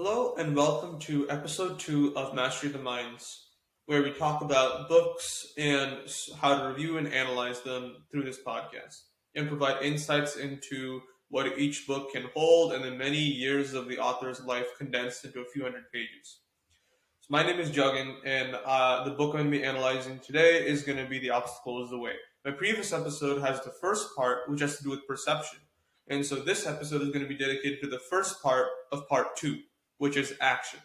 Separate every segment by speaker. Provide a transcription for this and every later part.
Speaker 1: Hello and welcome to episode 2 of Mastery of the Minds, where we talk about books and how to review and analyze them through this podcast and provide insights into what each book can hold and the many years of the author's life condensed into a few hundred pages. So my name is Juggin, and the book I'm going to be analyzing today is going to be The Obstacle is the Way. My previous episode has the first part, which has to do with perception. And so this episode is going to be dedicated to the first part of part 2, which is action.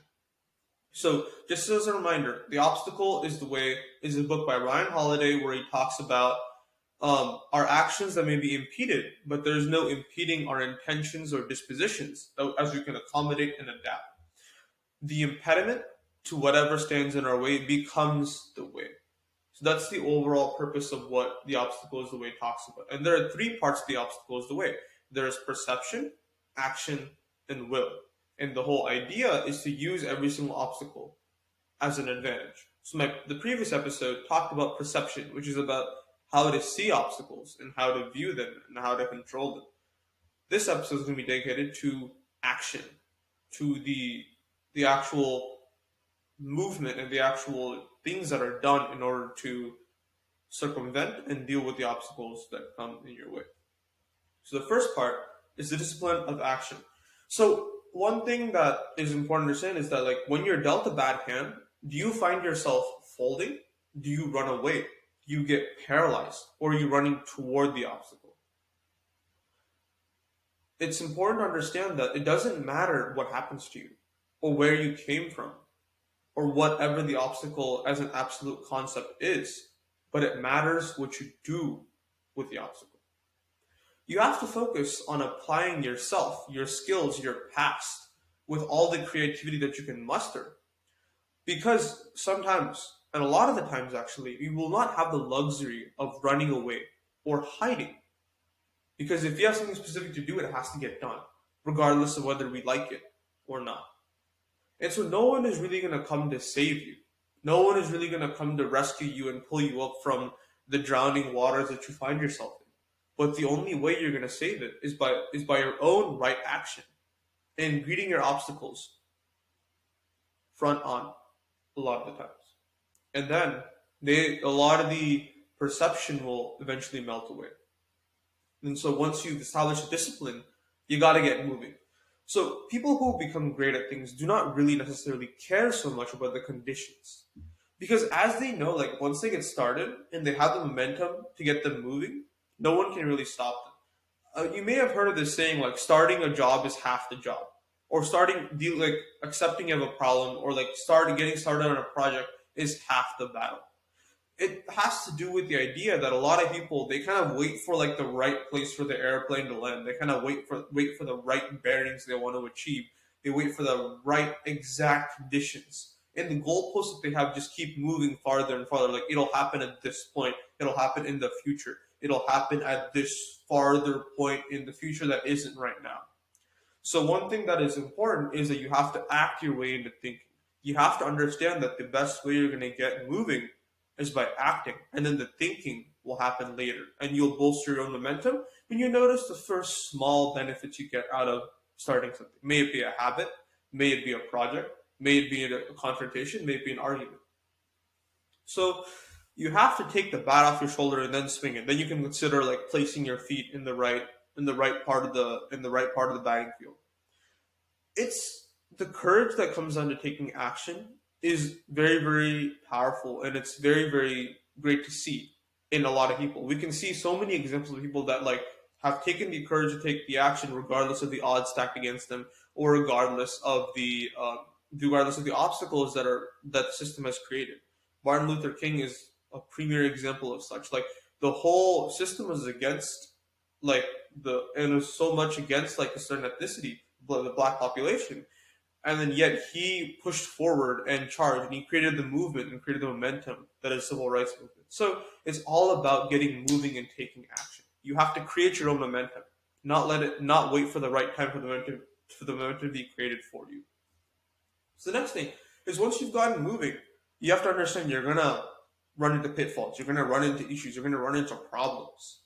Speaker 1: So, just as a reminder, The Obstacle is the Way is a book by Ryan Holiday where he talks about our actions that may be impeded, but there's no impeding our intentions or dispositions as we can accommodate and adapt. The impediment to whatever stands in our way becomes the way. So that's the overall purpose of what The Obstacle is the Way talks about. And there are three parts of The Obstacle is the Way. There's perception, action, and will. And the whole idea is to use every single obstacle as an advantage. So the previous episode talked about perception, which is about how to see obstacles and how to view them and how to control them. This episode is going to be dedicated to action, to the actual movement and the actual things that are done in order to circumvent and deal with the obstacles that come in your way. So the first part is the discipline of action. So one thing that is important to understand is that when you're dealt a bad hand, do you find yourself folding? Do you run away? Do you get paralyzed? Or are you running toward the obstacle? It's important to understand that it doesn't matter what happens to you or where you came from or whatever the obstacle as an absolute concept is, but it matters what you do with the obstacle. You have to focus on applying yourself, your skills, your past, with all the creativity that you can muster. Because sometimes, and a lot of the times actually, we will not have the luxury of running away or hiding. Because if you have something specific to do, it has to get done, regardless of whether we like it or not. And so no one is really going to come to save you. No one is really going to come to rescue you and pull you up from the drowning waters that you find yourself in. But the only way you're going to save it is by your own right action and greeting your obstacles front on a lot of the times. And then a lot of the perception will eventually melt away. And so once you've established a discipline, you got to get moving. So people who become great at things do not really necessarily care so much about the conditions. Because as they know, once they get started and they have the momentum to get them moving, no one can really stop them. You may have heard of this saying, starting a job is half the job, or accepting you have a problem, or getting started on a project is half the battle. It has to do with the idea that a lot of people, they kind of wait for the right place for the airplane to land. They kind of wait for the right bearings they want to achieve. They wait for the right exact conditions. And the goalposts that they have just keep moving farther and farther. It'll happen at this point. It'll happen in the future. It'll happen at this farther point in the future that isn't right now. So one thing that is important is that you have to act your way into thinking. You have to understand that the best way you're going to get moving is by acting, and then the thinking will happen later, and you'll bolster your own momentum when you notice the first small benefits you get out of starting something. May it be a habit, may it be a project, may it be a confrontation, may it be an argument. So you have to take the bat off your shoulder and then swing it. Then you can consider placing your feet in the right part of the batting field. It's the courage that comes under taking action is very, very powerful, and it's very, very great to see in a lot of people. We can see so many examples of people that have taken the courage to take the action regardless of the odds stacked against them, or regardless of the obstacles that the system has created. Martin Luther King is a premier example of such. The whole system was against and it was so much against a certain ethnicity, the black population. And then yet he pushed forward and charged, and he created the movement and created the momentum that is civil rights movement. So it's all about getting moving and taking action. You have to create your own momentum, not wait for the right time for the momentum to be created for you. So the next thing is, once you've gotten moving, you have to understand you're gonna run into pitfalls, you're gonna run into issues, you're gonna run into problems.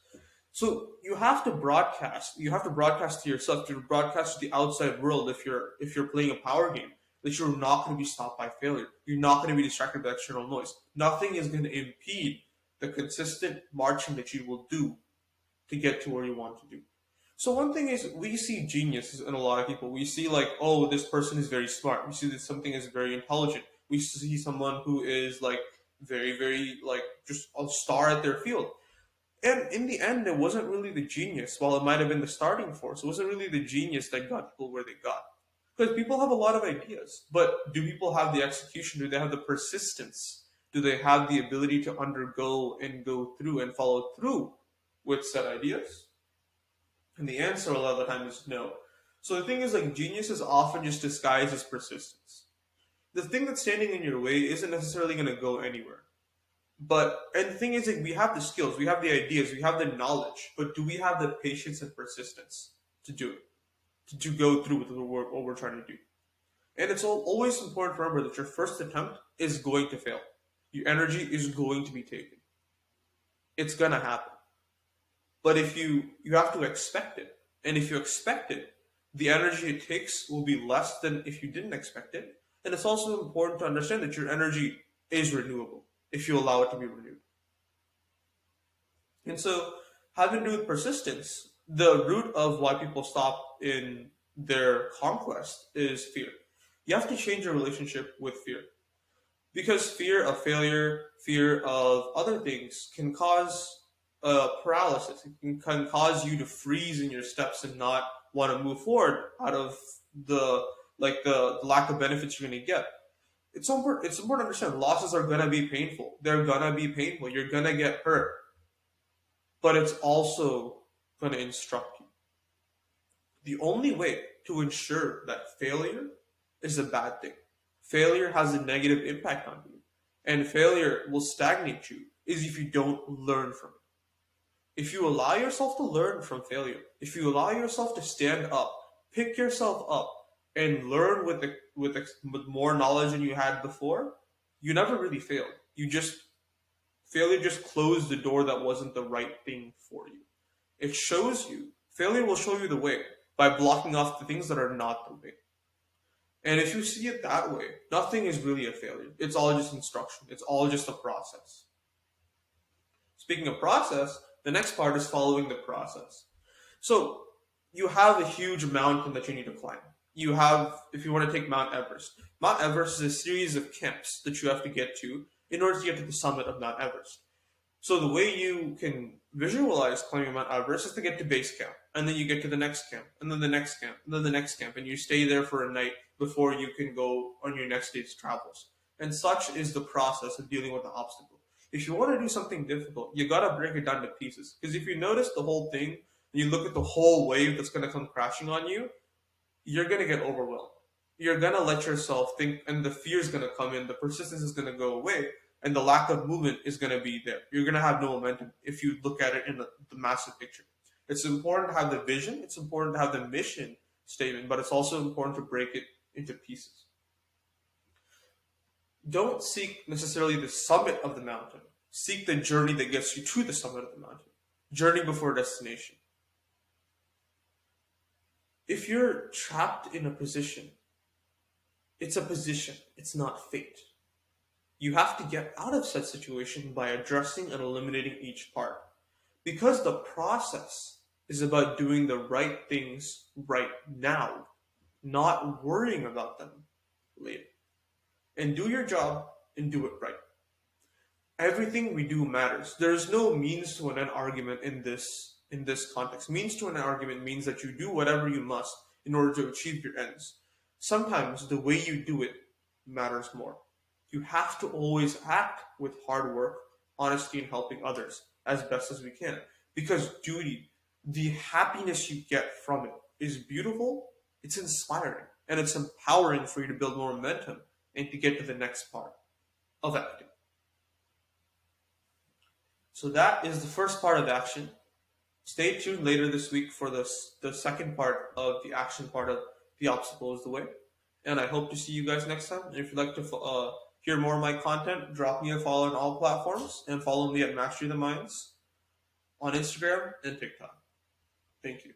Speaker 1: So you have to broadcast to yourself, to broadcast to the outside world if you're playing a power game, that you're not going to be stopped by failure. You're not going to be distracted by external noise. Nothing is going to impede the consistent marching that you will do to get to where you want to do. So one thing is we see genius in a lot of people. We see like, oh, this person is very smart. We see that something is very intelligent. We see someone who is like very, very like just a star at their field. And in the end, it wasn't really the genius, while it might have been the starting force. It wasn't really the genius that got people where they got. Because people have a lot of ideas, but do people have the execution? Do they have the persistence? Do they have the ability to undergo and go through and follow through with said ideas? And the answer a lot of the time is no. So the thing is, like, genius is often just disguised as persistence. The thing that's standing in your way isn't necessarily going to go anywhere. But and the thing is, like, we have the skills, we have the ideas, we have the knowledge, but do we have the patience and persistence to do it, to go through with what we're trying to do? And it's always important to remember that your first attempt is going to fail. Your energy is going to be taken. It's gonna happen. But if you have to expect it, and if you expect it, the energy it takes will be less than if you didn't expect it. And it's also important to understand that your energy is renewable if you allow it to be renewed. And so, having to do with persistence, the root of why people stop in their conquest is fear. You have to change your relationship with fear. Because fear of failure, fear of other things can cause paralysis. It can cause you to freeze in your steps and not want to move forward out of the the lack of benefits you're going to get. It's important to understand losses are going to be painful. They're going to be painful. You're going to get hurt. But it's also going to instruct you. The only way to ensure that failure is a bad thing, failure has a negative impact on you, and failure will stagnate you, is if you don't learn from it. If you allow yourself to learn from failure, if you allow yourself to stand up, pick yourself up, and learn with more knowledge than you had before, you never really failed. Failure just closed the door that wasn't the right thing for you. Failure will show you the way by blocking off the things that are not the way. And if you see it that way, nothing is really a failure. It's all just instruction. It's all just a process. Speaking of process, the next part is following the process. So you have a huge mountain that you need to climb. If you want to take Mount Everest, Mount Everest is a series of camps that you have to get to in order to get to the summit of Mount Everest. So the way you can visualize climbing Mount Everest is to get to base camp, and then you get to the next camp, and then the next camp, and then the next camp, and you stay there for a night before you can go on your next day's travels. And such is the process of dealing with the obstacle. If you want to do something difficult, you gotta break it down to pieces. Because if you notice the whole thing, and you look at the whole wave that's gonna come crashing on you, you're gonna get overwhelmed. You're gonna let yourself think, and the fear is gonna come in, the persistence is gonna go away, and the lack of movement is gonna be there. You're gonna have no momentum if you look at it in the massive picture. It's important to have the vision, it's important to have the mission statement, but it's also important to break it into pieces. Don't seek necessarily the summit of the mountain. Seek the journey that gets you to the summit of the mountain. Journey before destination. If you're trapped in a position, it's a position, it's not fate. You have to get out of said situation by addressing and eliminating each part. Because the process is about doing the right things right now, not worrying about them later. And do your job and do it right. Everything we do matters. There is no means to an end argument in this context. Means to an end argument means that you do whatever you must in order to achieve your ends. Sometimes the way you do it matters more. You have to always act with hard work, honesty, and helping others as best as we can. Because duty, the happiness you get from it is beautiful, it's inspiring, and it's empowering for you to build more momentum and to get to the next part of acting. So that is the first part of the action. Stay tuned later this week for the second part of the action part of the obstacle is the way. And I hope to see you guys next time. And if you'd like to hear more of my content, drop me a follow on all platforms and follow me at Mastery of the Minds. on Instagram and TikTok. Thank you.